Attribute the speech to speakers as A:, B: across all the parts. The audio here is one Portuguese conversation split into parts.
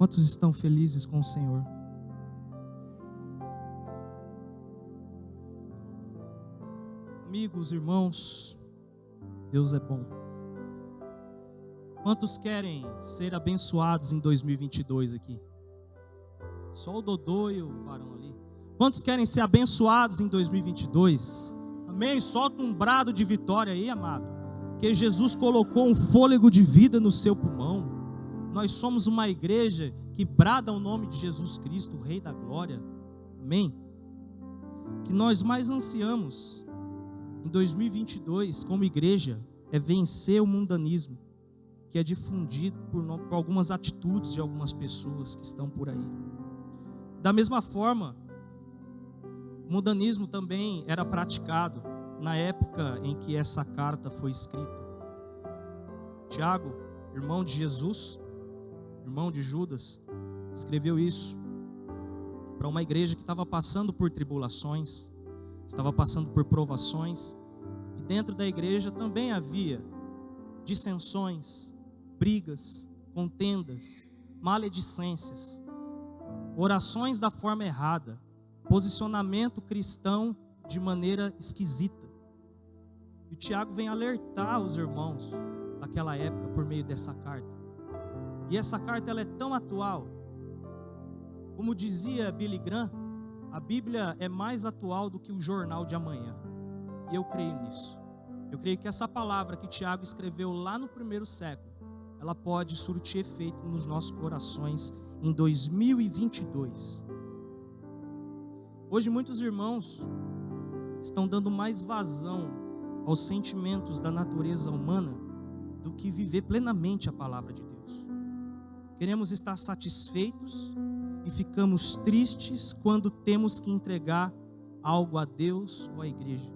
A: Quantos estão felizes com o Senhor? Amigos, irmãos, Deus é bom. Quantos querem ser abençoados em 2022 aqui? Só o Dodô e o varão ali. Quantos querem ser abençoados em 2022? Amém? Solta um brado de vitória aí, amado. Porque Jesus colocou um fôlego de vida no seu pulmão. Nós somos uma igreja que brada o nome de Jesus Cristo, o Rei da Glória. Amém? Que nós mais ansiamos em 2022 como igreja é vencer o mundanismo que é difundido por algumas atitudes de algumas pessoas que estão por aí. Da mesma forma, o mundanismo também era praticado na época em que essa carta foi escrita. Tiago, irmão de Jesus, irmão de Judas, escreveu isso para uma igreja que estava passando por tribulações, estava passando por provações, e dentro da igreja também havia dissensões, brigas, contendas, maledicências, orações da forma errada, posicionamento cristão de maneira esquisita. E o Tiago vem alertar os irmãos daquela época por meio dessa carta. E essa carta ela é tão atual. Como dizia Billy Graham, a Bíblia é mais atual do que o jornal de amanhã. E eu creio nisso. Eu creio que essa palavra que Tiago escreveu lá no primeiro século, ela pode surtir efeito nos nossos corações em 2022. Hoje muitos irmãos estão dando mais vazão aos sentimentos da natureza humana do que viver plenamente a palavra de Deus. Queremos estar satisfeitos e ficamos tristes quando temos que entregar algo a Deus ou à igreja.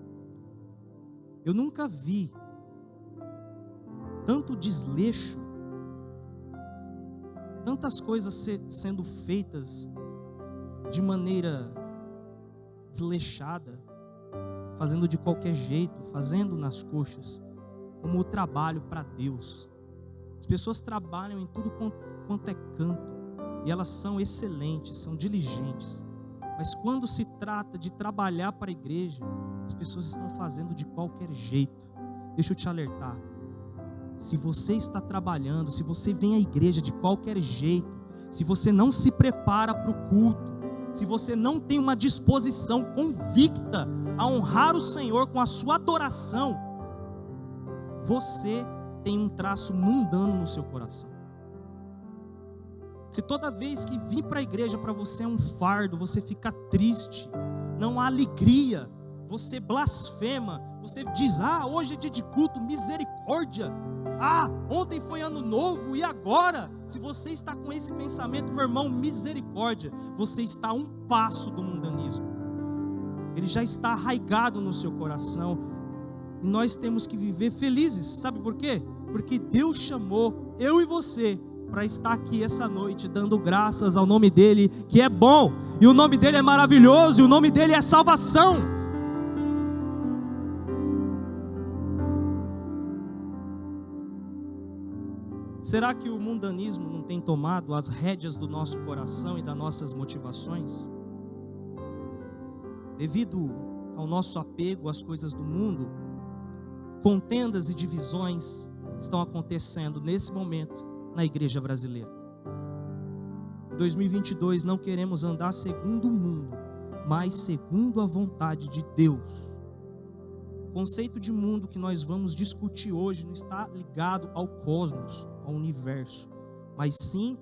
A: Eu nunca vi tanto desleixo, tantas coisas sendo feitas de maneira desleixada, fazendo de qualquer jeito, fazendo nas coxas, como o trabalho para Deus. As pessoas trabalham em tudo quanto é canto, e elas são excelentes, são diligentes, mas quando se trata de trabalhar para a igreja, as pessoas estão fazendo de qualquer jeito. Deixa eu te alertar, se você está trabalhando, se você vem à igreja de qualquer jeito, se você não se prepara para o culto, se você não tem uma disposição convicta a honrar o Senhor com a sua adoração, você tem um traço mundano no seu coração. Se toda vez que vir para a igreja para você é um fardo, você fica triste, não há alegria, você blasfema, você diz, hoje é dia de culto, misericórdia, ontem foi ano novo, e agora? Se você está com esse pensamento, meu irmão, misericórdia, você está a um passo do mundanismo, ele já está arraigado no seu coração, e nós temos que viver felizes, sabe por quê? Porque Deus chamou eu e você para estar aqui essa noite, dando graças ao nome dEle, que é bom, e o nome dEle é maravilhoso, e o nome dEle é salvação. Será que o mundanismo não tem tomado as rédeas do nosso coração e das nossas motivações? Devido ao nosso apego às coisas do mundo, contendas e divisões estão acontecendo nesse momento na igreja brasileira. Em 2022 não queremos andar segundo o mundo, mas segundo a vontade de Deus. O conceito de mundo que nós vamos discutir hoje não está ligado ao cosmos, ao universo, mas sim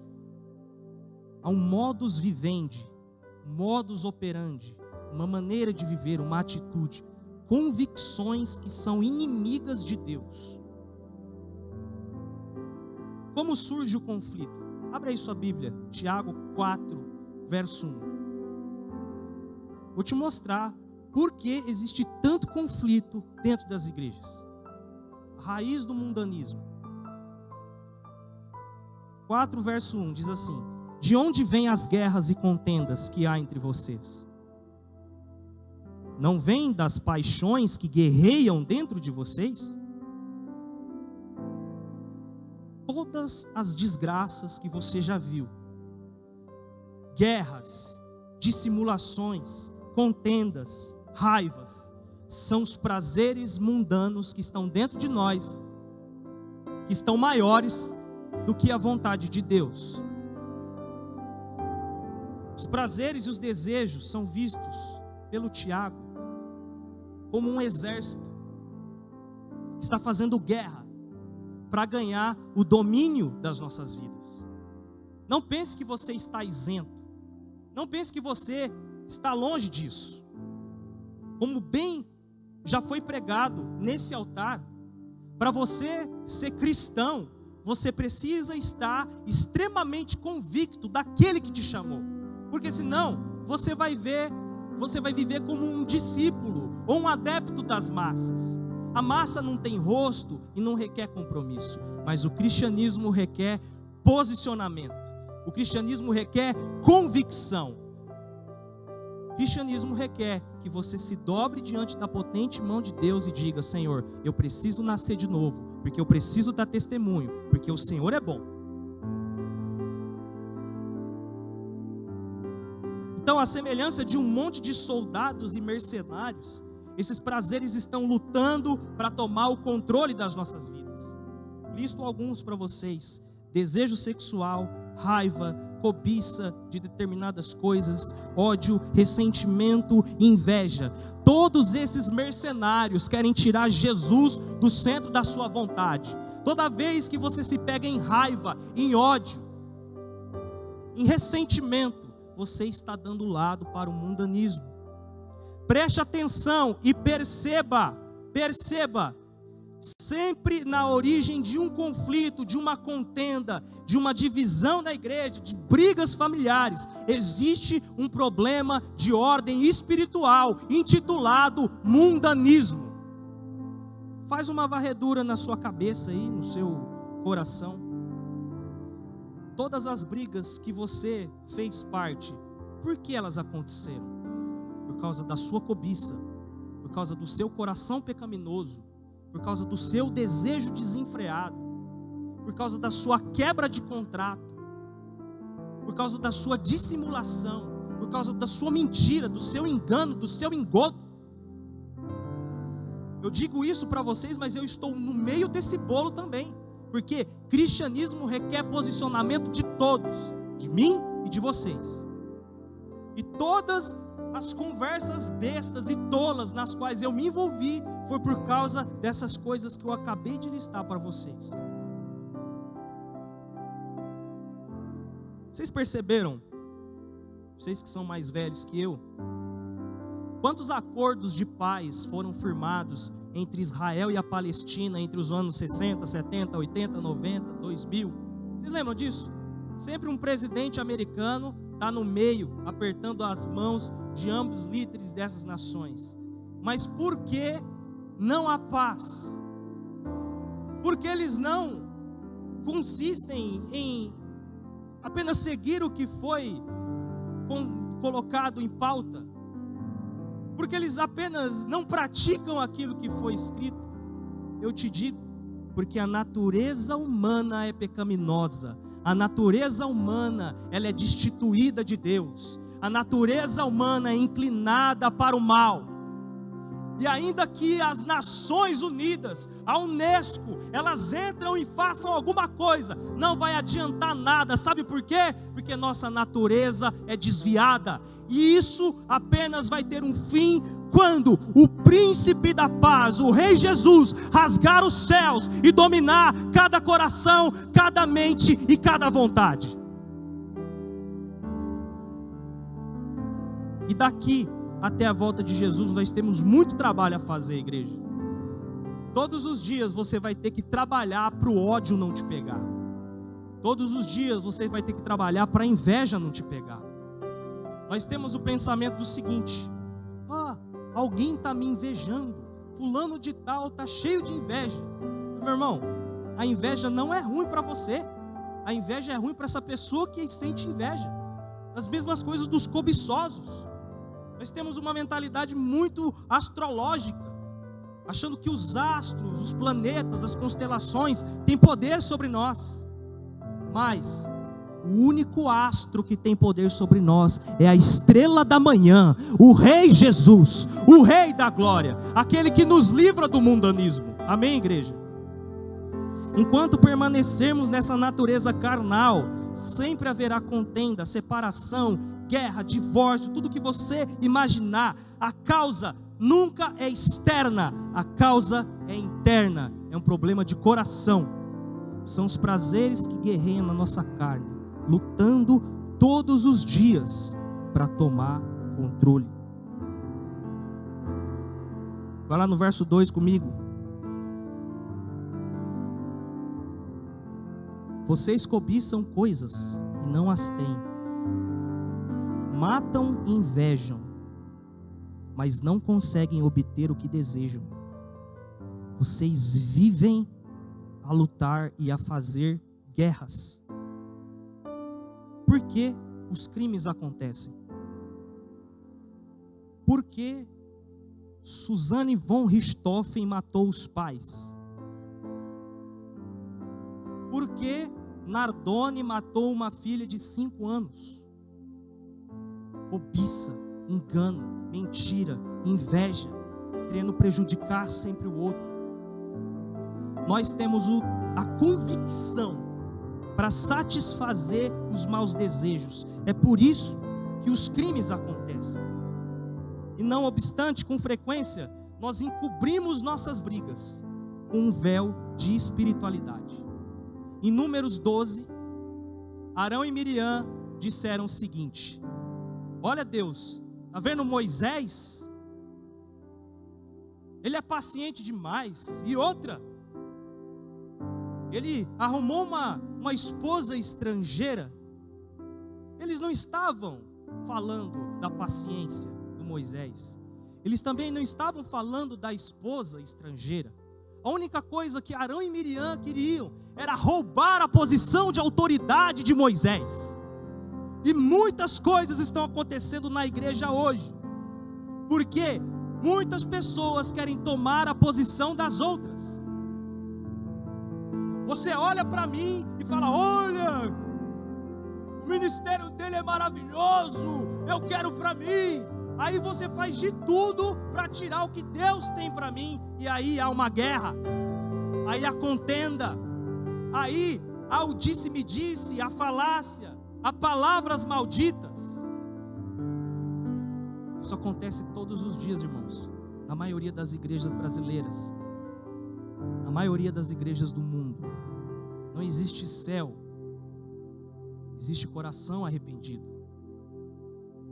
A: a um modus vivendi, modus operandi, uma maneira de viver, uma atitude, convicções que são inimigas de Deus. Como surge o conflito? Abra aí sua Bíblia, Tiago 4, verso 1. Vou te mostrar por que existe tanto conflito dentro das igrejas. A raiz do mundanismo. 4, verso 1 diz assim: de onde vêm as guerras e contendas que há entre vocês? Não vêm das paixões que guerreiam dentro de vocês? Todas as desgraças que você já viu guerras, dissimulações, contendas, raivas, são os prazeres mundanos que estão dentro de nós, que estão maiores do que a vontade de Deus. Os prazeres e os desejos são vistos pelo Tiago como um exército que está fazendo guerra para ganhar o domínio das nossas vidas. Não pense que você está isento. Não pense que você está longe disso. Como bem já foi pregado nesse altar, para você ser cristão, você precisa estar extremamente convicto daquele que te chamou. Porque senão, você vai viver como um discípulo ou um adepto das massas. A massa não tem rosto e não requer compromisso, mas o cristianismo requer posicionamento. O cristianismo requer convicção. O cristianismo requer que você se dobre diante da potente mão de Deus e diga: Senhor, eu preciso nascer de novo, porque eu preciso dar testemunho, porque o Senhor é bom. Então, a semelhança de um monte de soldados e mercenários, esses prazeres estão lutando para tomar o controle das nossas vidas. Listo alguns para vocês: desejo sexual, raiva, cobiça de determinadas coisas, ódio, ressentimento, inveja. Todos esses mercenários querem tirar Jesus do centro da sua vontade. Toda vez que você se pega em raiva, em ódio, em ressentimento, você está dando lado para o mundanismo. Preste atenção e perceba, sempre na origem de um conflito, de uma contenda, de uma divisão na igreja, de brigas familiares, existe um problema de ordem espiritual, intitulado mundanismo. Faz uma varredura na sua cabeça aí, no seu coração. Todas as brigas que você fez parte, por que elas aconteceram? Por causa da sua cobiça, por causa do seu coração pecaminoso, por causa do seu desejo desenfreado, por causa da sua quebra de contrato, por causa da sua dissimulação, por causa da sua mentira, do seu engano, do seu engodo. Eu digo isso para vocês, mas eu estou no meio desse bolo também, porque cristianismo requer posicionamento de todos, de mim e de vocês. E todas as conversas bestas e tolas nas quais eu me envolvi foi por causa dessas coisas que eu acabei de listar para vocês. Vocês perceberam, vocês que são mais velhos que eu, quantos acordos de paz foram firmados entre Israel e a Palestina entre os anos 60, 70, 80, 90, 2000? Vocês lembram disso? Sempre um presidente americano está no meio, apertando as mãos de ambos os líderes dessas nações. Mas por que não há paz? Porque eles não consistem em apenas seguir o que foi colocado em pauta, porque eles apenas não praticam aquilo que foi escrito. Eu te digo, porque a natureza humana é pecaminosa, a natureza humana ela é destituída de Deus, a natureza humana é inclinada para o mal. E ainda que as Nações Unidas, a Unesco, elas entram e façam alguma coisa, não vai adiantar nada. Sabe por quê? Porque nossa natureza é desviada. E isso apenas vai ter um fim quando o príncipe da paz, o Rei Jesus, rasgar os céus e dominar cada coração, cada mente e cada vontade. E daqui até a volta de Jesus, nós temos muito trabalho a fazer, igreja. Todos os dias você vai ter que trabalhar para o ódio não te pegar. Todos os dias você vai ter que trabalhar para a inveja não te pegar. Nós temos o pensamento do seguinte: alguém está me invejando, fulano de tal está cheio de inveja. Meu irmão, a inveja não é ruim para você. A inveja é ruim para essa pessoa que sente inveja. As mesmas coisas dos cobiçosos. Nós temos uma mentalidade muito astrológica, achando que os astros, os planetas, as constelações têm poder sobre nós. Mas O único astro que tem poder sobre nós é a estrela da manhã, o Rei Jesus, o Rei da glória, aquele que nos livra do mundanismo. Amém, igreja? Enquanto permanecermos nessa natureza carnal, sempre haverá contenda, separação, guerra, divórcio, tudo que você imaginar. A causa nunca é externa, a causa é interna, é um problema de coração. São os prazeres que guerreiam na nossa carne, lutando todos os dias para tomar o controle. Vai lá no verso 2 comigo. Vocês cobiçam coisas e não as têm, matam e invejam, mas não conseguem obter o que desejam. Vocês vivem a lutar e a fazer guerras. Por que os crimes acontecem? Por que Suzanne von Richthofen matou os pais? Por que Nardone matou uma filha de 5 anos? Cobiça, engano, mentira, inveja, querendo prejudicar sempre o outro. Nós temos a convicção para satisfazer os maus desejos. É por isso que os crimes acontecem. E não obstante, com frequência, nós encobrimos nossas brigas com um véu de espiritualidade. Em Números 12, Arão e Miriam disseram o seguinte: olha Deus, está vendo Moisés? Ele é paciente demais. E outra, ele arrumou uma esposa estrangeira. Eles não estavam falando da paciência do Moisés. Eles também não estavam falando da esposa estrangeira. A única coisa que Arão e Miriam queriam era roubar a posição de autoridade de Moisés. E muitas coisas estão acontecendo na igreja hoje, porque muitas pessoas querem tomar a posição das outras. Você olha para mim e fala: olha, o ministério dele é maravilhoso, eu quero para mim. Aí você faz de tudo para tirar o que Deus tem para mim, e aí há uma guerra, aí há contenda, aí há o disse-me-disse, a falácia, há palavras malditas. Isso acontece todos os dias, irmãos, na maioria das igrejas brasileiras, na maioria das igrejas do mundo. Não existe céu, existe coração arrependido.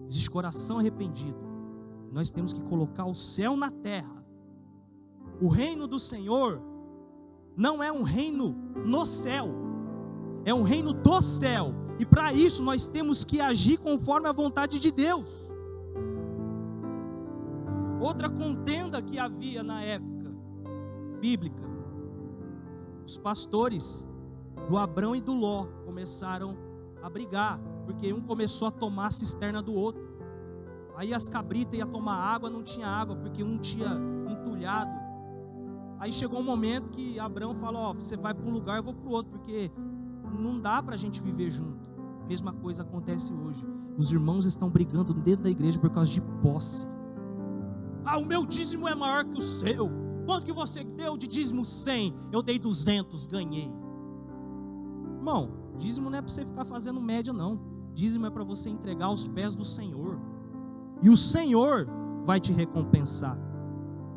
A: Existe coração arrependido. Nós temos que colocar o céu na terra. O reino do Senhor não é um reino no céu, é um reino do céu. E para isso nós temos que agir conforme a vontade de Deus. Outra contenda que havia na época bíblica, os pastores do Abrão e do Ló começaram a brigar, porque um começou a tomar a cisterna do outro. Aí as cabritas iam tomar água, não tinha água, porque um tinha entulhado. Aí chegou um momento que Abrão falou: você vai para um lugar, eu vou para o outro, porque não dá para a gente viver junto. Mesma coisa acontece hoje. Os irmãos estão brigando dentro da igreja por causa de posse. O meu dízimo é maior que o seu. Quanto que você deu de dízimo? 100. Eu dei 200, ganhei. Irmão, dízimo não é para você ficar fazendo média, não. Dízimo é para você entregar aos pés do Senhor, e o Senhor vai te recompensar.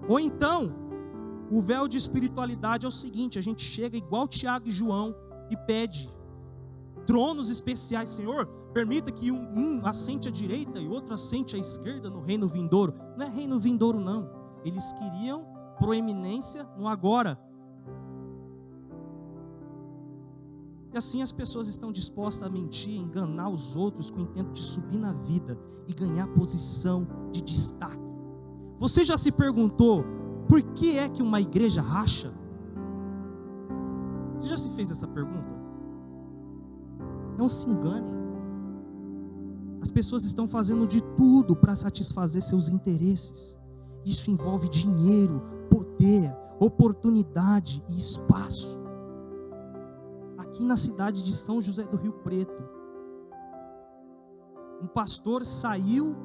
A: Ou então, o véu de espiritualidade é o seguinte: a gente chega igual Tiago e João e pede tronos especiais. Senhor, permita que um assente à direita e outro assente à esquerda no reino vindouro. Não é reino vindouro, não. Eles queriam proeminência no agora. E assim as pessoas estão dispostas a mentir, enganar os outros com o intento de subir na vida e ganhar posição de destaque. Você já se perguntou por que é que uma igreja racha? Você já se fez essa pergunta? Não se engane. As pessoas estão fazendo de tudo para satisfazer seus interesses. Isso envolve dinheiro, poder, oportunidade e espaço. Aqui na cidade de São José do Rio Preto, Um pastor saiu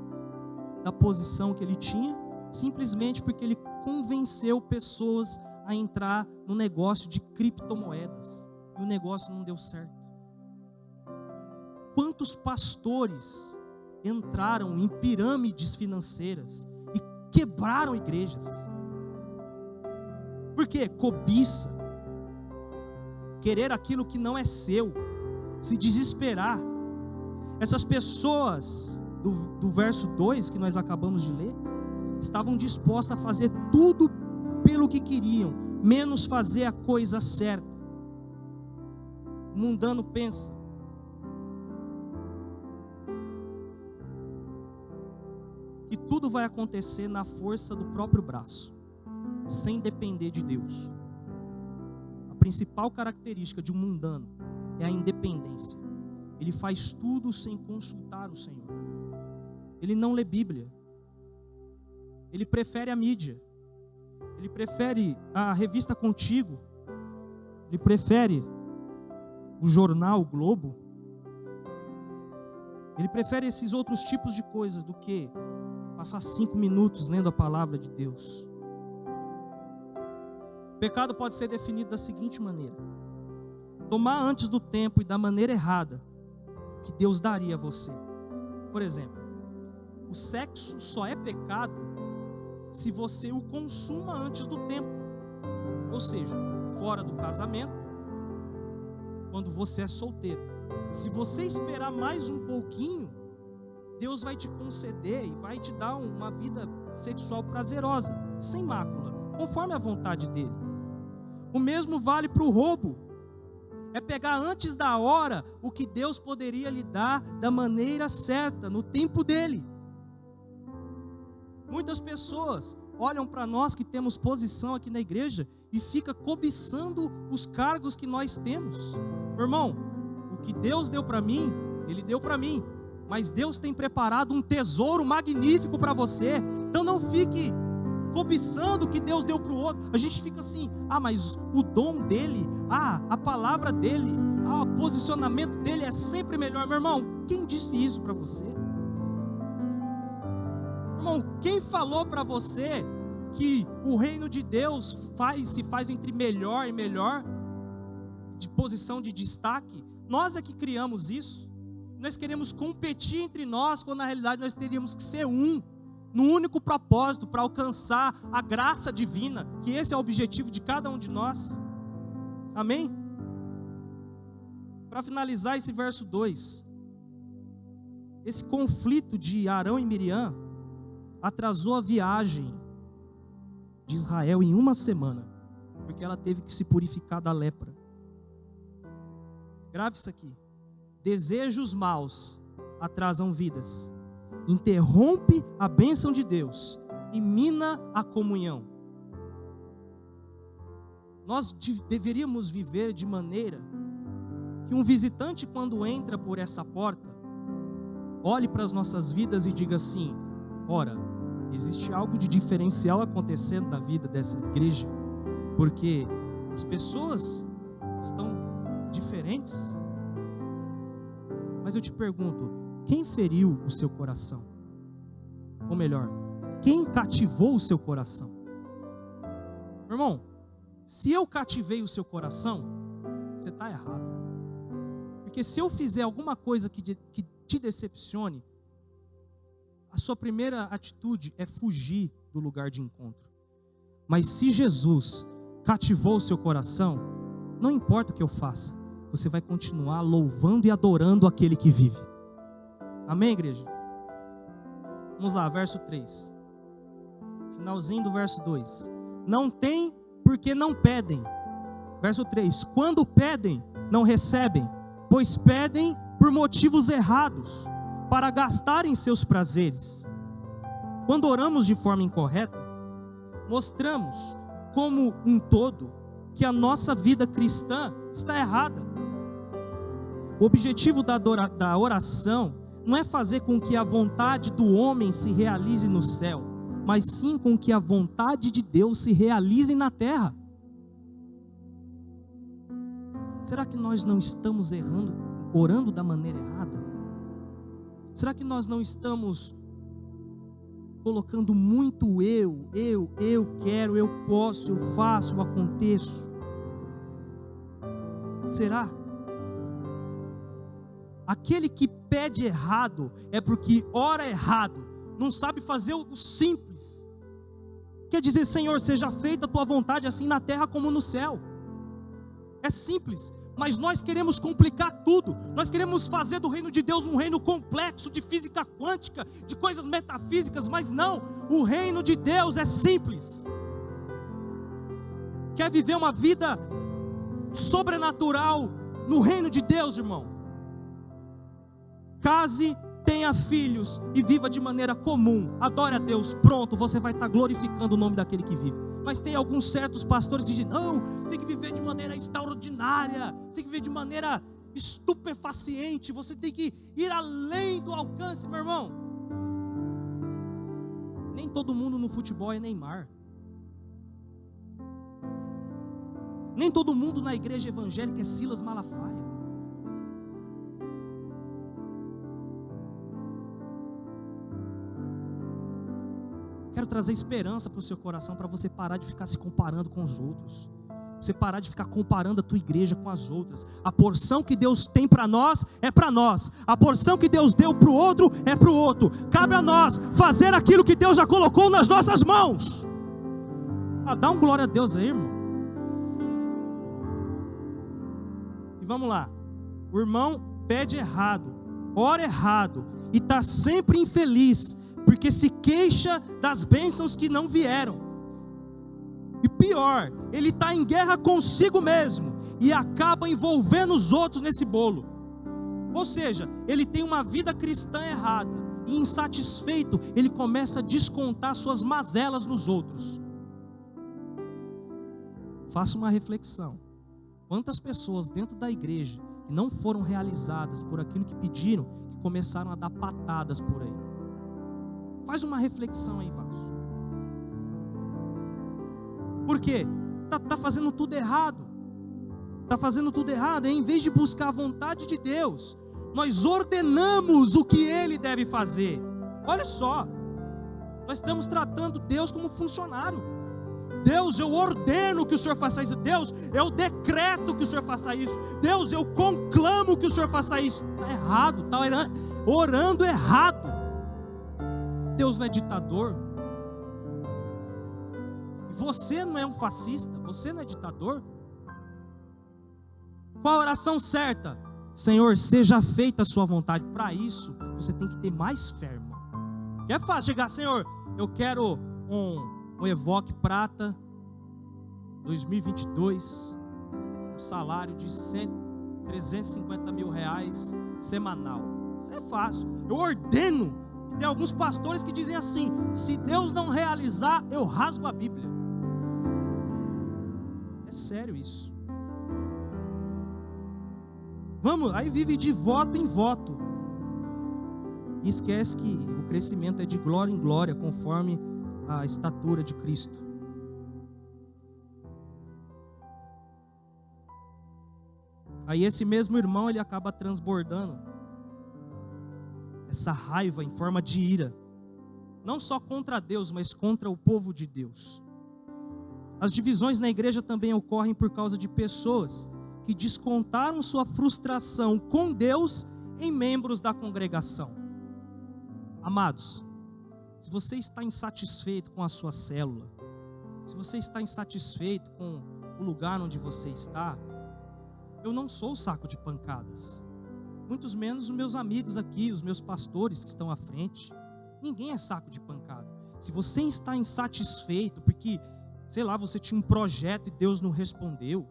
A: da posição que ele tinha, simplesmente porque ele convenceu pessoas a entrar no negócio de criptomoedas. E o negócio não deu certo. Quantos pastores entraram em pirâmides financeiras e quebraram igrejas? Por quê? Cobiça. Querer aquilo que não é seu. Se desesperar. Essas pessoas do verso 2 que nós acabamos de ler, estavam dispostas a fazer tudo pelo que queriam, menos fazer a coisa certa. O mundano pensa: que tudo vai acontecer na força do próprio braço, sem depender de Deus. A principal característica de um mundano é a independência. Ele faz tudo sem consultar o Senhor. Ele não lê Bíblia. Ele prefere a mídia. Ele prefere a revista Contigo. Ele prefere o jornal, o Globo. Ele prefere esses outros tipos de coisas do que passar 5 minutos lendo a palavra de Deus. O pecado pode ser definido da seguinte maneira: tomar antes do tempo e da maneira errada que Deus daria a você. Por exemplo, o sexo só é pecado se você o consuma antes do tempo. Ou seja, fora do casamento, quando você é solteiro. Se você esperar mais um pouquinho, Deus vai te conceder e vai te dar uma vida sexual prazerosa, sem mácula, conforme a vontade dele. O mesmo vale para o roubo. É pegar antes da hora o que Deus poderia lhe dar da maneira certa, no tempo dele. Muitas pessoas olham para nós que temos posição aqui na igreja e ficam cobiçando os cargos que nós temos. Meu irmão, o que Deus deu para mim, Ele deu para mim. Mas Deus tem preparado um tesouro magnífico para você. Então não fique cobiçando o que Deus deu para o outro. A gente fica assim: mas o dom dele, a palavra dele, o posicionamento dele é sempre melhor. Meu irmão, quem disse isso para você? Irmão, quem falou para você que o reino de Deus se faz entre melhor e melhor, de posição de destaque? Nós é que criamos isso. Nós queremos competir entre nós, quando na realidade nós teríamos que ser no único propósito, para alcançar a graça divina, que esse é o objetivo de cada um de nós. Amém? Para finalizar esse verso 2, esse conflito de Arão e Miriam atrasou a viagem de Israel em 1 semana, porque ela teve que se purificar da lepra. Grave isso aqui: desejos maus atrasam vidas, interrompe a bênção de Deus e mina a comunhão. Nós deveríamos viver de maneira que um visitante, quando entra por essa porta, olhe para as nossas vidas e diga assim: ora, existe algo de diferencial acontecendo na vida dessa igreja, porque as pessoas estão diferentes. Mas eu te pergunto, quem feriu o seu coração? Ou melhor, quem cativou o seu coração? Meu irmão, se eu cativei o seu coração, você está errado. Porque se eu fizer alguma coisa que te decepcione, a sua primeira atitude é fugir do lugar de encontro. Mas se Jesus cativou o seu coração, não importa o que eu faça, você vai continuar louvando e adorando aquele que vive. Amém, igreja? Vamos lá, verso 3. Finalzinho do verso 2. Não tem porque não pedem. Verso 3. Quando pedem, não recebem, pois pedem por motivos errados, para gastarem seus prazeres. Quando oramos de forma incorreta, mostramos como um todo que a nossa vida cristã está errada. O objetivo da oração não é fazer com que a vontade do homem se realize no céu, mas sim com que a vontade de Deus se realize na terra. Será que nós não estamos orando da maneira errada? Será que nós não estamos colocando muito eu quero, eu posso, eu faço, eu aconteço? Será? Aquele que pede errado é porque ora errado, não sabe fazer o simples. Quer dizer, Senhor, seja feita a tua vontade assim na terra como no céu. É simples, mas nós queremos complicar tudo. Nós queremos fazer do reino de Deus um reino complexo, de física quântica, de coisas metafísicas, mas não, o reino de Deus é simples. Quer viver uma vida sobrenatural no reino de Deus, irmão? Case, tenha filhos e viva de maneira comum, adore a Deus, pronto, você vai estar glorificando o nome daquele que vive. Mas tem alguns certos pastores que dizem, não, você tem que viver de maneira extraordinária, você tem que viver de maneira estupefaciente, você tem que ir além do alcance, meu irmão. Nem todo mundo no futebol é Neymar. Nem todo mundo na igreja evangélica é Silas Malafaia. Quero trazer esperança para o seu coração, para você parar de ficar se comparando com os outros. Você parar de ficar comparando a tua igreja com as outras. A porção que Deus tem para nós é para nós. A porção que Deus deu para o outro é para o outro. Cabe a nós fazer aquilo que Deus já colocou nas nossas mãos. Dá um glória a Deus aí, irmão. E vamos lá. O irmão pede errado, ora errado e está sempre infeliz, porque se queixa das bênçãos que não vieram. E pior, ele está em guerra consigo mesmo e acaba envolvendo os outros nesse bolo. Ou seja, ele tem uma vida cristã errada e insatisfeito, ele começa a descontar suas mazelas nos outros. Faça uma reflexão. Quantas pessoas dentro da igreja que não foram realizadas por aquilo que pediram, que começaram a dar patadas por aí? Faz uma reflexão aí, Vasco. Por quê? Está fazendo tudo errado. Está fazendo tudo errado. Em vez de buscar a vontade de Deus, nós ordenamos o que Ele deve fazer. Olha só, nós estamos tratando Deus como funcionário. Deus, eu ordeno que o Senhor faça isso. Deus, eu decreto que o Senhor faça isso. Deus, eu conclamo que o Senhor faça isso. Está errado, está orando errado. Deus não é ditador. Você não é um fascista. Você não é ditador. Qual a oração certa? Senhor, seja feita a sua vontade. Para isso, você tem que ter mais fé, irmão. Que é fácil chegar, Senhor, eu quero um Evoque Prata 2022, um salário de 350 mil reais semanal. Isso é fácil. Eu ordeno. Tem alguns pastores que dizem assim: se Deus não realizar, eu rasgo a Bíblia. É sério isso. Vamos, aí vive de voto em voto. E esquece que o crescimento é de glória em glória, conforme a estatura de Cristo. Aí esse mesmo irmão, ele acaba transbordando essa raiva em forma de ira, não só contra Deus, mas contra o povo de Deus. As divisões na igreja também ocorrem por causa de pessoas que descontaram sua frustração com Deus em membros da congregação. Amados, se você está insatisfeito com a sua célula, se você está insatisfeito com o lugar onde você está, eu não sou o saco de pancadas. Muitos menos os meus amigos aqui, os meus pastores que estão à frente. Ninguém é saco de pancada. Se você está insatisfeito porque, sei lá, você tinha um projeto e Deus não respondeu,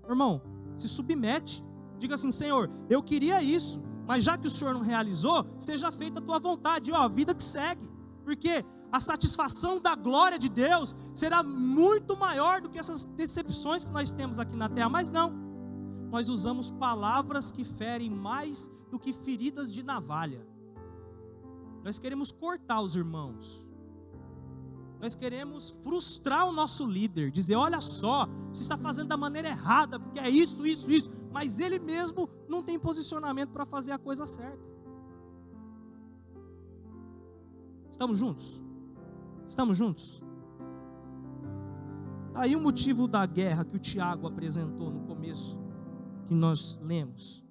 A: irmão, se submete. Diga assim: Senhor, eu queria isso, mas já que o Senhor não realizou, seja feita a tua vontade. A vida que segue. Porque a satisfação da glória de Deus será muito maior do que essas decepções que nós temos aqui na terra. Mas não. Nós usamos palavras que ferem mais do que feridas de navalha. Nós queremos cortar os irmãos. Nós queremos frustrar o nosso líder. Dizer: olha só, você está fazendo da maneira errada, porque é isso. Mas ele mesmo não tem posicionamento para fazer a coisa certa. Estamos juntos? Estamos juntos? Aí o motivo da guerra que o Tiago apresentou no começo, que nós lemos.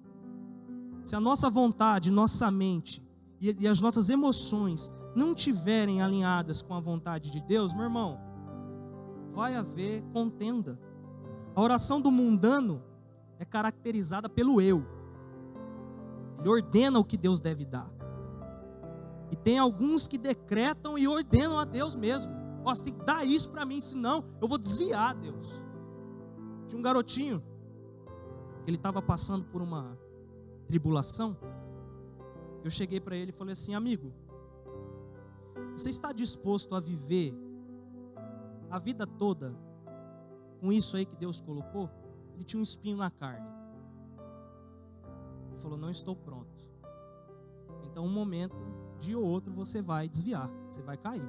A: Se a nossa vontade, nossa mente e as nossas emoções não estiverem alinhadas com a vontade de Deus, meu irmão, vai haver contenda. A oração do mundano é caracterizada pelo eu. Ele ordena o que Deus deve dar. E tem alguns que decretam e ordenam a Deus mesmo. Ó, você tem que dar isso para mim, senão eu vou desviar, Deus. Tinha um garotinho, ele estava passando por uma tribulação. Eu cheguei para ele e falei assim: amigo, você está disposto a viver a vida toda com isso aí que Deus colocou? Ele tinha um espinho na carne. Ele falou: não estou pronto. Então um momento de outro você vai desviar, você vai cair.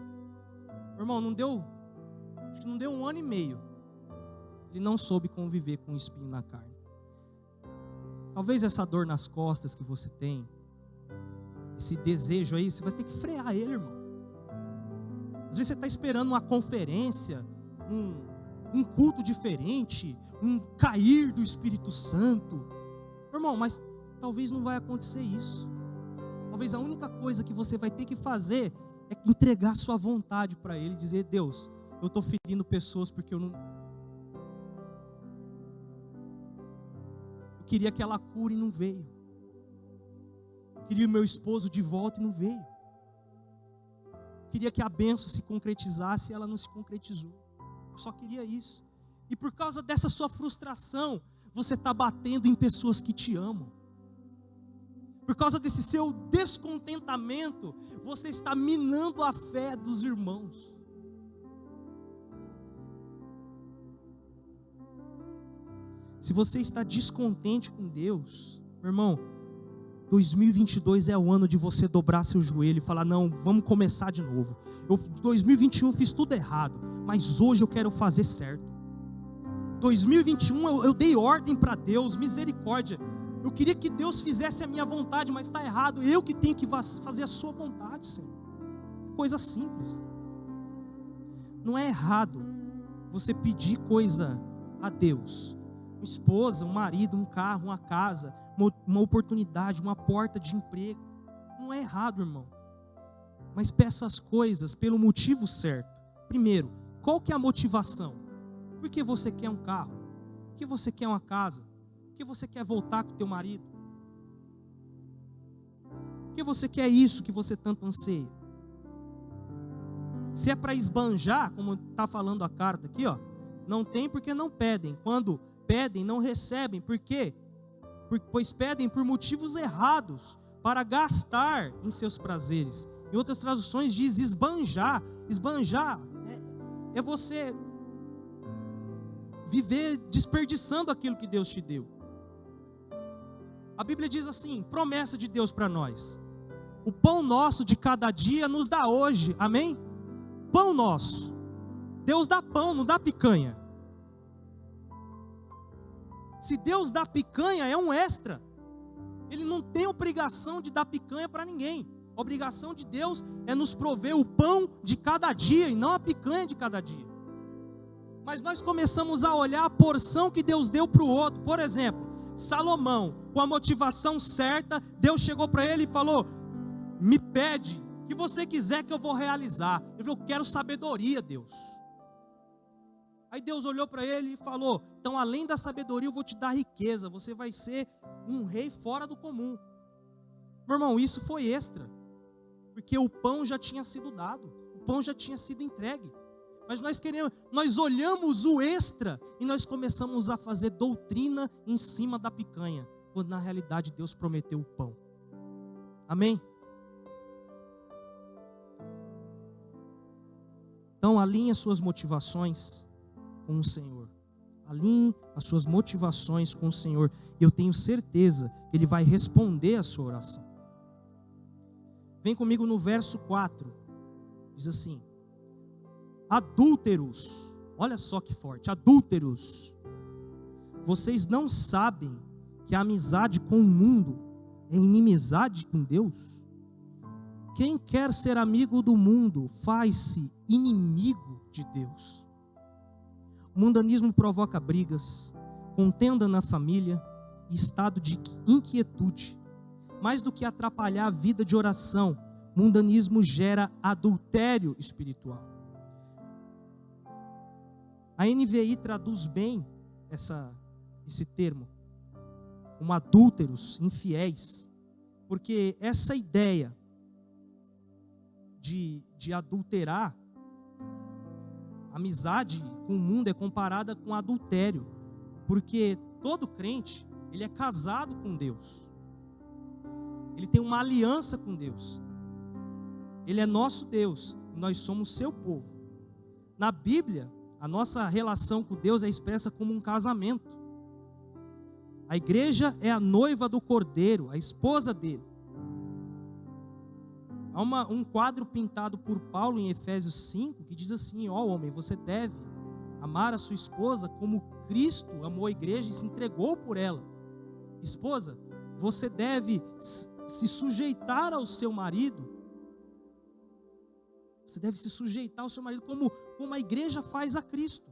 A: Irmão, acho que não deu 1 ano e meio, ele não soube conviver com o espinho na carne. Talvez essa dor nas costas que você tem, esse desejo aí, você vai ter que frear ele, irmão. Às vezes você está esperando uma conferência, um culto diferente, um cair do Espírito Santo. Irmão, mas talvez não vai acontecer isso. Talvez a única coisa que você vai ter que fazer é entregar sua vontade para Ele e dizer: Deus, eu estou ferindo pessoas porque eu queria aquela cura e não veio. Eu queria o meu esposo de volta e não veio. Eu queria que a bênção se concretizasse e ela não se concretizou. Eu só queria isso. E por causa dessa sua frustração, você está batendo em pessoas que te amam. Por causa desse seu descontentamento, você está minando a fé dos irmãos. Se você está descontente com Deus, meu irmão, 2022 é o ano de você dobrar seu joelho e falar: não, vamos começar de novo. 2021 eu fiz tudo errado, mas hoje eu quero fazer certo. 2021 eu dei ordem para Deus, misericórdia. Eu queria que Deus fizesse a minha vontade, mas está errado. Eu que tenho que fazer a sua vontade, Senhor. Coisa simples. Não é errado você pedir coisa a Deus. Uma esposa, um marido, um carro, uma casa, uma oportunidade, uma porta de emprego. Não é errado, irmão. Mas peça as coisas pelo motivo certo. Primeiro, qual que é a motivação? Por que você quer um carro? Por que você quer uma casa? Por que você quer voltar com o teu marido? Por que você quer isso que você tanto anseia? Se é para esbanjar, como está falando a carta aqui, ó, não tem porque não pedem. Quando pedem, não recebem. Por quê? Pois pedem por motivos errados, para gastar em seus prazeres. Em outras traduções diz esbanjar. Esbanjar é você viver desperdiçando aquilo que Deus te deu. A Bíblia diz assim, promessa de Deus para nós: o pão nosso de cada dia nos dá hoje, amém? Pão nosso. Deus dá pão, não dá picanha. Se Deus dá picanha, é um extra. Ele não tem obrigação de dar picanha para ninguém. A obrigação de Deus é nos prover o pão de cada dia e não a picanha de cada dia. Mas nós começamos a olhar a porção que Deus deu para o outro. Por exemplo, Salomão, com a motivação certa, Deus chegou para ele e falou: me pede o que você quiser que eu vou realizar. Ele falou: eu quero sabedoria, Deus. Aí Deus olhou para ele e falou: então além da sabedoria eu vou te dar riqueza, você vai ser um rei fora do comum. Meu irmão, isso foi extra, porque o pão já tinha sido dado, o pão já tinha sido entregue. Mas nós olhamos o extra e nós começamos a fazer doutrina em cima da picanha, quando na realidade Deus prometeu o pão. Amém? Então alinhe as suas motivações com o Senhor. Alinhe as suas motivações com o Senhor. E eu tenho certeza que Ele vai responder a sua oração. Vem comigo no verso 4. Diz assim: adúlteros, olha só que forte, adúlteros, vocês não sabem que a amizade com o mundo é inimizade com Deus? quem quer ser amigo do mundo faz-se inimigo de Deus. O mundanismo provoca brigas, contenda na família e estado de inquietude. Mais do que atrapalhar a vida de oração, o mundanismo gera adultério espiritual. A NVI traduz bem esse termo, como adúlteros, infiéis, porque essa ideia de adulterar, amizade com o mundo é comparada com adultério, porque todo crente, ele é casado com Deus, ele tem uma aliança com Deus, ele é nosso Deus, e nós somos seu povo. Na Bíblia, a nossa relação com Deus é expressa como um casamento. A igreja é a noiva do Cordeiro, a esposa dele. Há um quadro pintado por Paulo em Efésios 5, que diz assim: ó homem, você deve amar a sua esposa como Cristo amou a igreja e se entregou por ela. Esposa, você deve se sujeitar ao seu marido. Você deve se sujeitar ao seu marido como a igreja faz a Cristo.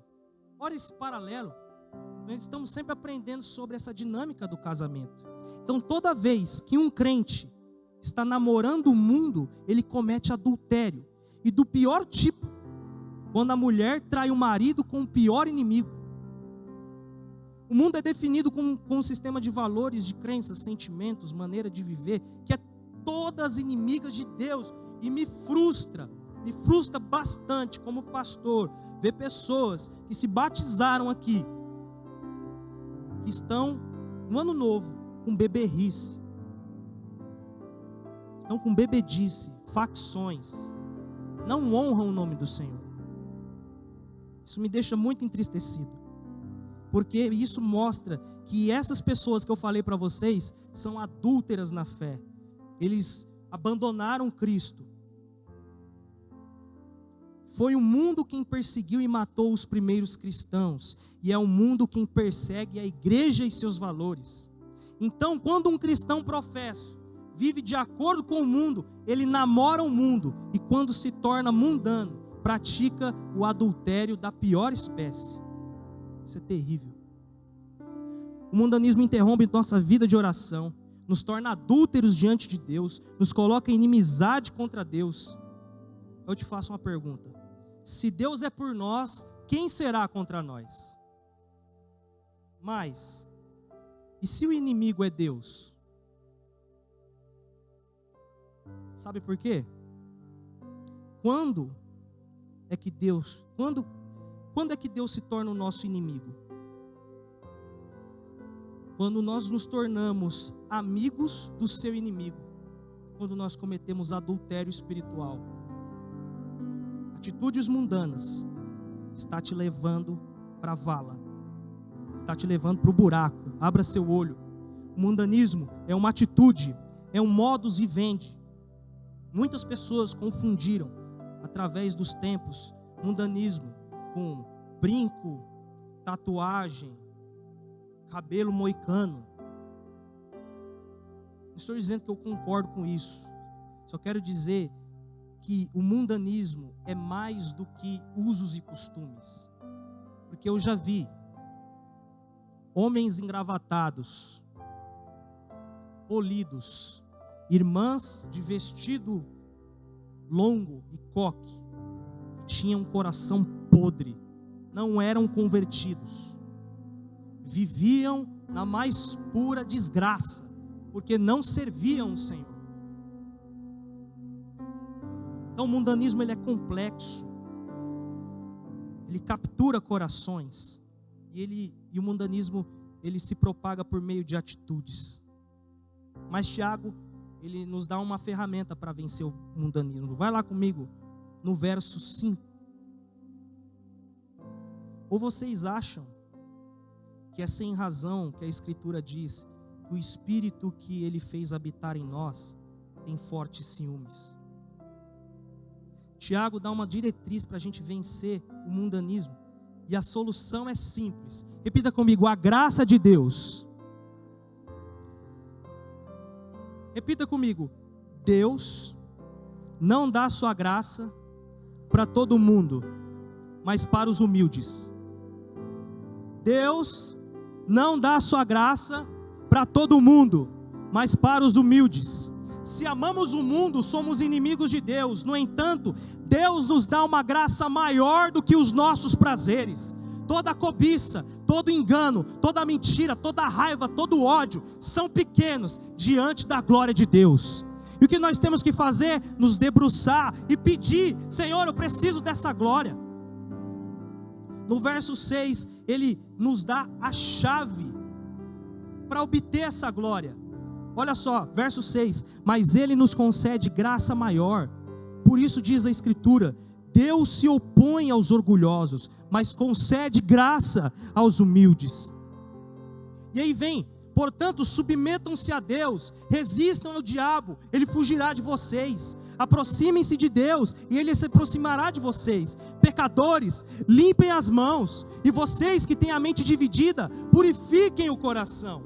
A: Olha esse paralelo. Nós estamos sempre aprendendo sobre essa dinâmica do casamento. Então, toda vez que um crente está namorando o mundo, ele comete adultério. E do pior tipo, quando a mulher trai o marido com o pior inimigo. O mundo é definido com um sistema de valores, de crenças, sentimentos, maneira de viver, que é todas inimigas de Deus. E me frustra bastante como pastor, ver pessoas que se batizaram aqui, que estão no ano novo com beberrice, estão com bebedice, facções, não honram o nome do Senhor. Isso me deixa muito entristecido, porque isso mostra que essas pessoas que eu falei para vocês são adúlteras na fé. Eles abandonaram Cristo. Foi o mundo quem perseguiu e matou os primeiros cristãos, e é o mundo quem persegue a igreja e seus valores. Então, quando um cristão professo vive de acordo com o mundo, ele namora o mundo, e quando se torna mundano, pratica o adultério da pior espécie. Isso é terrível. O mundanismo interrompe nossa vida de oração, nos torna adúlteros diante de Deus, nos coloca em inimizade contra Deus. Eu te faço uma pergunta: se Deus é por nós, quem será contra nós? Mas, e se o inimigo é Deus? Sabe por quê? Quando é que Deus se torna o nosso inimigo? Quando nós nos tornamos amigos do seu inimigo, quando nós cometemos adultério espiritual. Atitudes mundanas está te levando para a vala, está te levando para o buraco. Abra seu olho. O mundanismo é uma atitude, é um modus vivendi. Muitas pessoas confundiram, através dos tempos, mundanismo com brinco, tatuagem, cabelo moicano. Não estou dizendo que eu concordo com isso, só quero dizer que o mundanismo é mais do que usos e costumes, porque eu já vi homens engravatados, polidos, irmãs de vestido longo e coque, que tinham um coração podre, não eram convertidos, viviam na mais pura desgraça, porque não serviam o Senhor. Então o mundanismo ele é complexo, ele captura corações, e o mundanismo ele se propaga por meio de atitudes. Mas Tiago, ele nos dá uma ferramenta para vencer o mundanismo. Vai lá comigo no verso 5. Ou vocês acham que é sem razão que a Escritura diz que o Espírito que ele fez habitar em nós tem fortes ciúmes? Tiago dá uma diretriz para a gente vencer o mundanismo, e a solução é simples. Repita comigo: a graça de Deus. Repita comigo: Deus não dá sua graça para todo mundo, mas para os humildes. Deus não dá sua graça para todo mundo, mas para os humildes. Se amamos o mundo, somos inimigos de Deus. No entanto, Deus nos dá uma graça maior do que os nossos prazeres. Toda cobiça, todo engano, toda mentira, toda raiva, todo ódio são pequenos diante da glória de Deus. E o que nós temos que fazer? Nos debruçar e pedir: Senhor, eu preciso dessa glória. No verso 6, ele nos dá a chave para obter essa glória. Olha só, verso 6: mas ele nos concede graça maior. Por isso diz a Escritura: Deus se opõe aos orgulhosos, mas concede graça aos humildes. E aí vem: portanto, submetam-se a Deus, resistam ao diabo, ele fugirá de vocês. Aproximem-se de Deus, e ele se aproximará de vocês. Pecadores, limpem as mãos, e vocês que têm a mente dividida, purifiquem o coração.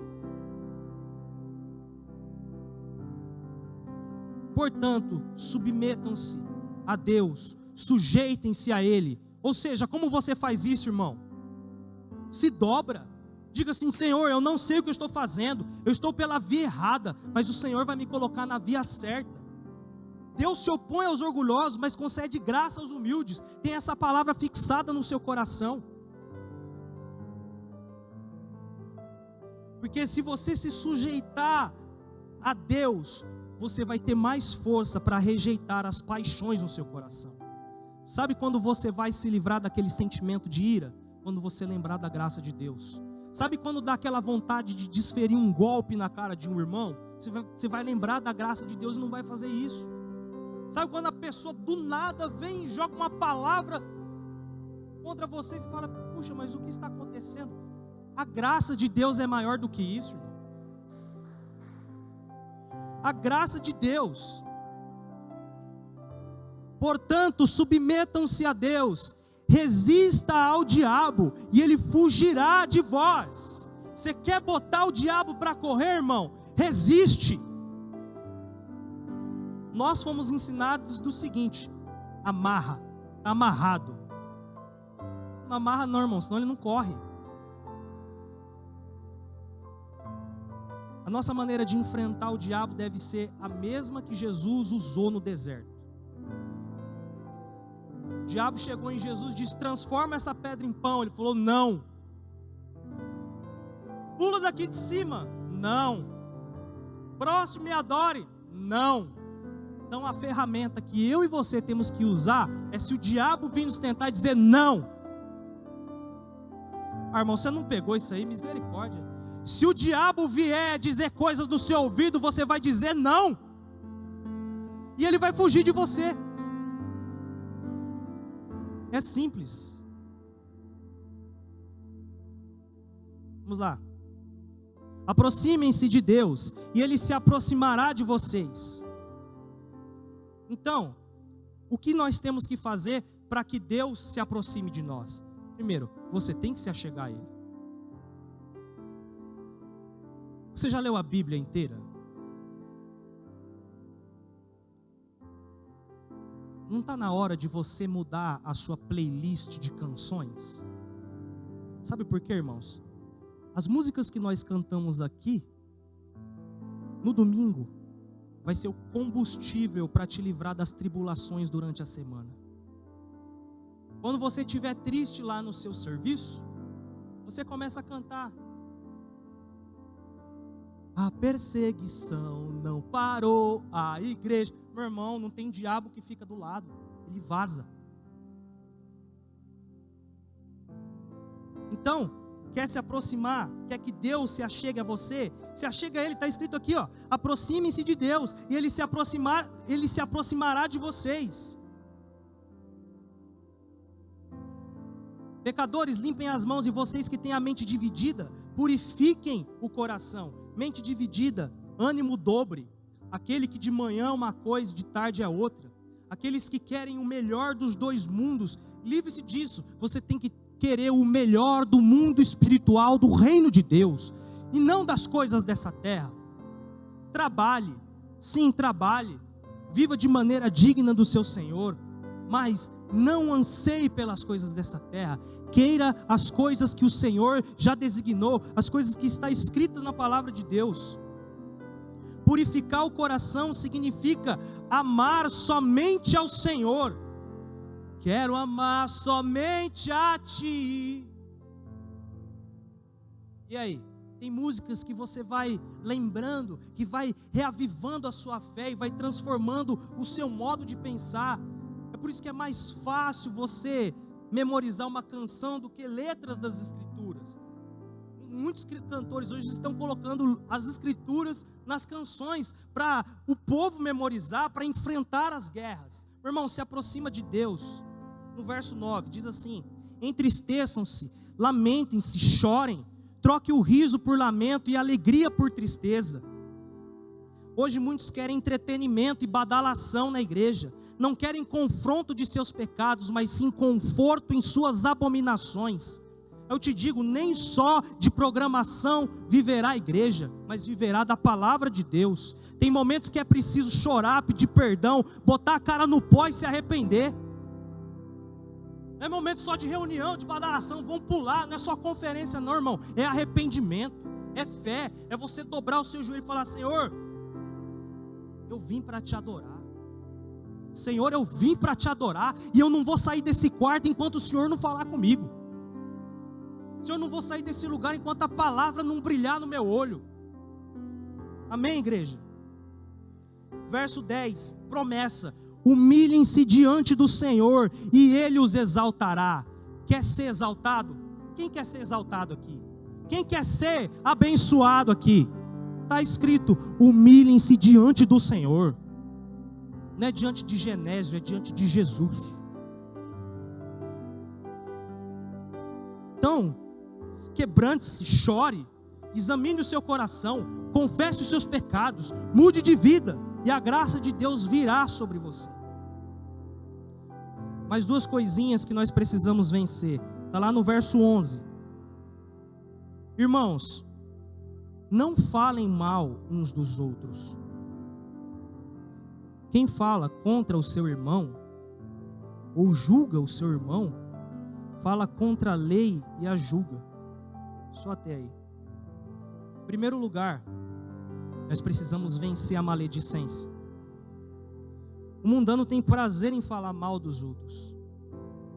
A: Portanto, submetam-se a Deus, sujeitem-se a Ele. Ou seja, como você faz isso, irmão? Se dobra, diga assim: Senhor, eu não sei o que eu estou fazendo, eu estou pela via errada, mas o Senhor vai me colocar na via certa. Deus se opõe aos orgulhosos, mas concede graça aos humildes. Tem essa palavra fixada no seu coração. Porque se você se sujeitar a Deus, você vai ter mais força para rejeitar as paixões no seu coração. Sabe quando você vai se livrar daquele sentimento de ira? Quando você lembrar da graça de Deus. Sabe quando dá aquela vontade de desferir um golpe na cara de um irmão? Você vai lembrar da graça de Deus e não vai fazer isso. Sabe quando a pessoa do nada vem e joga uma palavra contra você e você fala: puxa, mas o que está acontecendo? A graça de Deus é maior do que isso, irmão. A graça de Deus. Portanto, submetam-se a Deus, resista ao diabo e ele fugirá de vós. Você quer botar o diabo para correr, irmão? Resiste. Nós fomos ensinados do seguinte: amarra, está amarrado. Não amarra não, irmão, senão ele não corre. A nossa maneira de enfrentar o diabo deve ser a mesma que Jesus usou no deserto. O diabo chegou em Jesus e disse: transforma essa pedra em pão. Ele falou: não. Pula daqui de cima. Não. Próximo me adore. Não. Então a ferramenta que eu e você temos que usar é, se o diabo vir nos tentar e dizer não. Ah, irmão, você não pegou isso aí? Misericórdia. Se o diabo vier dizer coisas no seu ouvido, você vai dizer não. E ele vai fugir de você. É simples. Vamos lá. Aproximem-se de Deus, e Ele se aproximará de vocês. Então, o que nós temos que fazer para que Deus se aproxime de nós? Primeiro, você tem que se achegar a Ele. Você já leu a Bíblia inteira? Não está na hora de você mudar a sua playlist de canções? Sabe por quê, irmãos? As músicas que nós cantamos aqui, no domingo, vai ser o combustível para te livrar das tribulações durante a semana. Quando você estiver triste lá no seu serviço, você começa a cantar: a perseguição não parou a igreja. Meu irmão, não tem diabo que fica do lado, ele vaza. Então, quer se aproximar, quer que Deus se achegue a você, se achega a Ele, está escrito aqui, ó: aproximem-se de Deus, e Ele se aproximará de vocês. Pecadores, limpem as mãos, e vocês que têm a mente dividida, purifiquem o coração. Mente dividida, ânimo dobre. Aquele que de manhã é uma coisa, de tarde é outra. Aqueles que querem o melhor dos dois mundos, livre-se disso. Você tem que querer o melhor do mundo espiritual, do reino de Deus, e não das coisas dessa terra. Trabalhe, sim, trabalhe. viva de maneira digna do seu Senhor, mas não anseie pelas coisas dessa terra, queira as coisas que o Senhor já designou, as coisas que está escritas na palavra de Deus. Purificar o coração significa amar somente ao Senhor. Quero amar somente a Ti. E aí? Tem músicas que você vai lembrando, que vai reavivando a sua fé e vai transformando o seu modo de pensar. É por isso que é mais fácil você memorizar uma canção do que letras das Escrituras. Muitos cantores hoje estão colocando as Escrituras nas canções para o povo memorizar, para enfrentar as guerras. Meu irmão, se aproxima de Deus. No verso 9 diz assim: entristeçam-se, lamentem-se, chorem. Troque o riso por lamento e a alegria por tristeza. Hoje muitos querem entretenimento e badalação na igreja. Não querem confronto de seus pecados, mas sim conforto em suas abominações. Eu te digo, nem só de programação viverá a igreja, mas viverá da palavra de Deus. Tem momentos que é preciso chorar, pedir perdão, botar a cara no pó e se arrepender. Não é momento só de reunião, de badalação, vão pular, não é só conferência não, irmão, é arrependimento, é fé, é você dobrar o seu joelho e falar: Senhor, eu vim para te adorar. Senhor, eu vim para te adorar, e eu não vou sair desse quarto enquanto o Senhor não falar comigo. Senhor, eu não vou sair desse lugar enquanto a palavra não brilhar no meu olho. Amém, igreja? Verso 10, promessa: humilhem-se diante do Senhor e Ele os exaltará. Quer ser exaltado? Quem quer ser exaltado aqui? Quem quer ser abençoado aqui? Está escrito: humilhem-se diante do Senhor. Não é diante de Genésio, é diante de Jesus. Então, quebrante-se, chore, examine o seu coração, confesse os seus pecados, mude de vida, e a graça de Deus virá sobre você. Mais duas coisinhas que nós precisamos vencer. Está lá no verso 11. Irmãos, não falem mal uns dos outros. Quem fala contra o seu irmão, ou julga o seu irmão, fala contra a lei e a julga. Só até aí. Em primeiro lugar, nós precisamos vencer a maledicência. O mundano tem prazer em falar mal dos outros.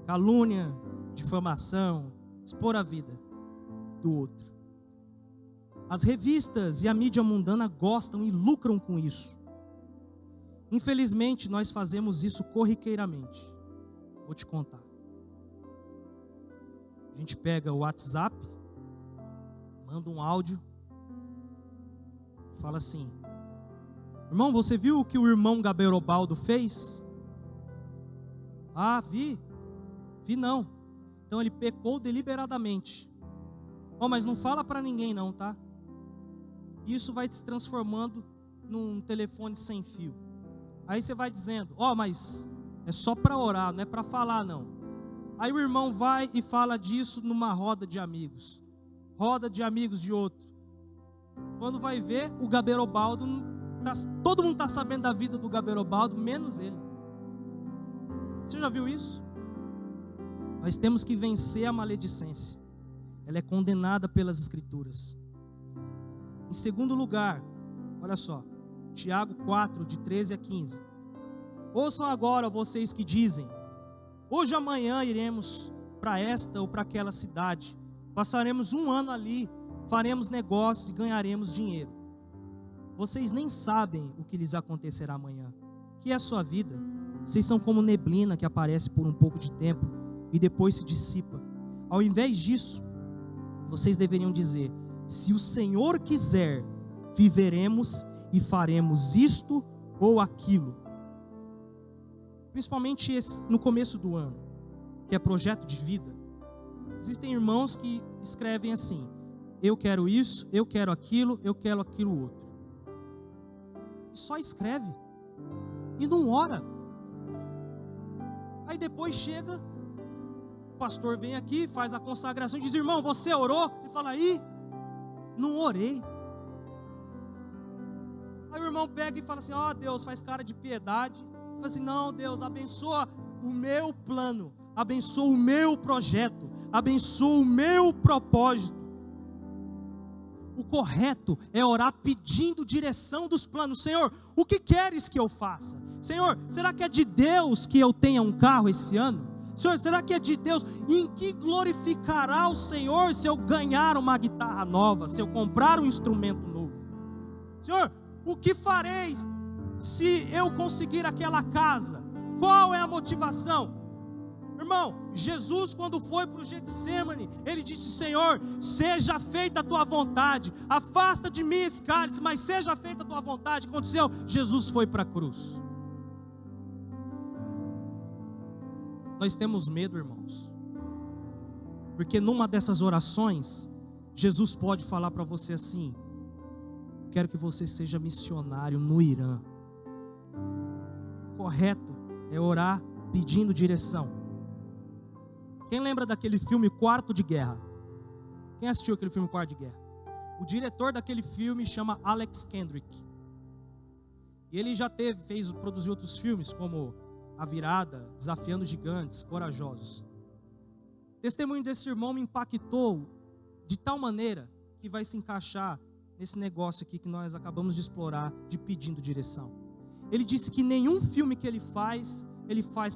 A: Calúnia, difamação, expor a vida do outro. As revistas e a mídia mundana gostam e lucram com isso. Infelizmente, nós fazemos isso corriqueiramente. Vou te contar. A gente pega o WhatsApp, manda um áudio, fala assim: irmão, você viu o que o irmão Gaberobaldo fez? Ah, vi não. Então ele pecou deliberadamente. Mas não fala para ninguém não, tá? Isso vai se transformando num telefone sem fio. Aí você vai dizendo: mas é só para orar, não é para falar não. Aí o irmão vai e fala disso numa roda de amigos. Roda de amigos de outro. Quando vai ver, o Gaberobaldo, todo mundo está sabendo da vida do Gaberobaldo, menos ele. Você já viu isso? Nós temos que vencer a maledicência. Ela é condenada pelas Escrituras. Em segundo lugar, olha só, Tiago 4, de 13 a 15. Ouçam agora vocês que dizem: hoje ou amanhã iremos para esta ou para aquela cidade, passaremos um ano ali, faremos negócios e ganharemos dinheiro. Vocês nem sabem o que lhes acontecerá amanhã. Que é a sua vida? Vocês são como neblina que aparece por um pouco de tempo e depois se dissipa. Ao invés disso, vocês deveriam dizer: se o Senhor quiser, viveremos e faremos isto ou aquilo. Principalmente no começo do ano, que é projeto de vida. Existem irmãos que escrevem assim: eu quero isso, eu quero aquilo outro. E só escreve e não ora. Aí depois chega, o pastor vem aqui, faz a consagração e diz: irmão, você orou? E fala: não orei. Aí o irmão pega e fala assim, ó Deus, faz cara de piedade. Fala assim, não Deus, abençoa o meu plano, abençoa o meu projeto, abençoa o meu propósito. O correto é orar pedindo direção dos planos. Senhor, o que queres que eu faça? Senhor, será que é de Deus que eu tenha um carro esse ano? Senhor, será que é de Deus? Em que glorificará o Senhor se eu ganhar uma guitarra nova, se eu comprar um instrumento novo? Senhor, o que fareis se eu conseguir aquela casa? Qual é a motivação? Irmão, Jesus, quando foi para o Getsemane, ele disse, Senhor, seja feita a tua vontade, afasta de mim esse cálice, mas seja feita a tua vontade. O que aconteceu? Jesus foi para a cruz. Nós temos medo, irmãos, porque numa dessas orações, Jesus pode falar para você assim, quero que você seja missionário no Irã. Correto é orar pedindo direção. Quem lembra daquele filme Quarto de Guerra? Quem assistiu aquele filme Quarto de Guerra? O diretor daquele filme chama Alex Kendrick. E ele já produziu outros filmes como A Virada, Desafiando Gigantes, Corajosos. O testemunho desse irmão me impactou de tal maneira que vai se encaixar nesse negócio aqui que nós acabamos de explorar, de pedindo direção. Ele disse que nenhum filme que ele faz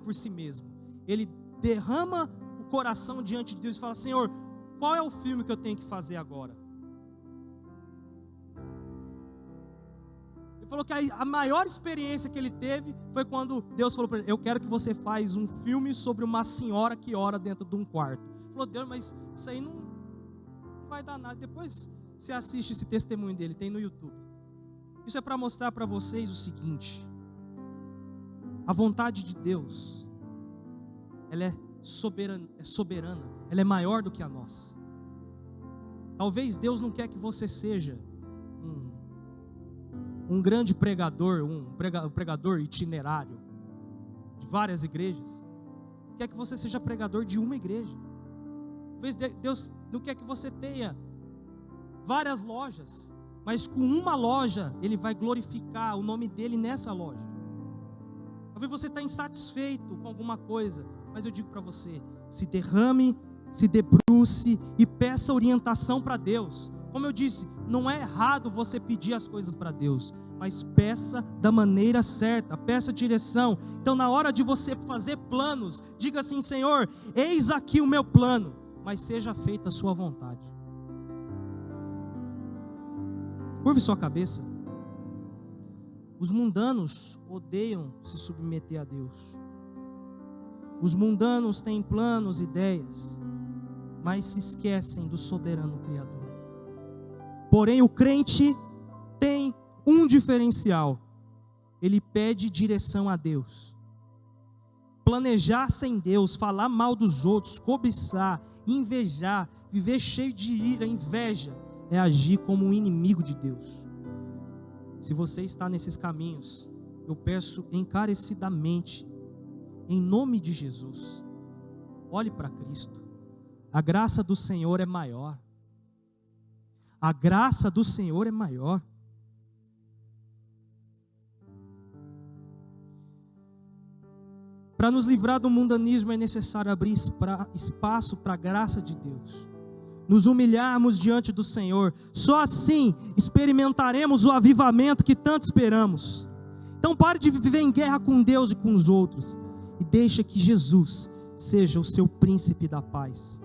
A: por si mesmo. Ele derrama o coração diante de Deus e fala, Senhor, qual é o filme que eu tenho que fazer agora? Ele falou que a maior experiência que ele teve foi quando Deus falou para ele, eu quero que você faça um filme sobre uma senhora que ora dentro de um quarto. Ele falou, Deus, mas isso aí não vai dar nada. Depois você assiste esse testemunho dele, tem no YouTube. Isso é para mostrar para vocês o seguinte, a vontade de Deus, ela é soberana, ela é maior do que a nossa. Talvez Deus não quer que você seja um grande pregador, um pregador itinerário de várias igrejas. Quer que você seja pregador de uma igreja. Talvez Deus não quer que você tenha várias lojas, mas com uma loja Ele vai glorificar o nome dEle nessa loja. Talvez você está insatisfeito com alguma coisa, mas eu digo para você, se derrame, se debruce e peça orientação para Deus. Como eu disse, não é errado você pedir as coisas para Deus, mas peça da maneira certa, peça direção. Então na hora de você fazer planos, diga assim, Senhor, eis aqui o meu plano, mas seja feita a sua vontade. Curve sua cabeça. Os mundanos odeiam se submeter a Deus. Os mundanos têm planos, ideias, mas se esquecem do soberano Criador. Porém, o crente tem um diferencial. Ele pede direção a Deus. Planejar sem Deus, falar mal dos outros, cobiçar, invejar, viver cheio de ira, inveja, é agir como um inimigo de Deus. Se você está nesses caminhos, eu peço encarecidamente, em nome de Jesus, olhe para Cristo. A graça do Senhor é maior. A graça do Senhor é maior. Para nos livrar do mundanismo é necessário abrir espaço para a graça de Deus. Nos humilharmos diante do Senhor. Só assim experimentaremos o avivamento que tanto esperamos. Então pare de viver em guerra com Deus e com os outros. E deixe que Jesus seja o seu príncipe da paz.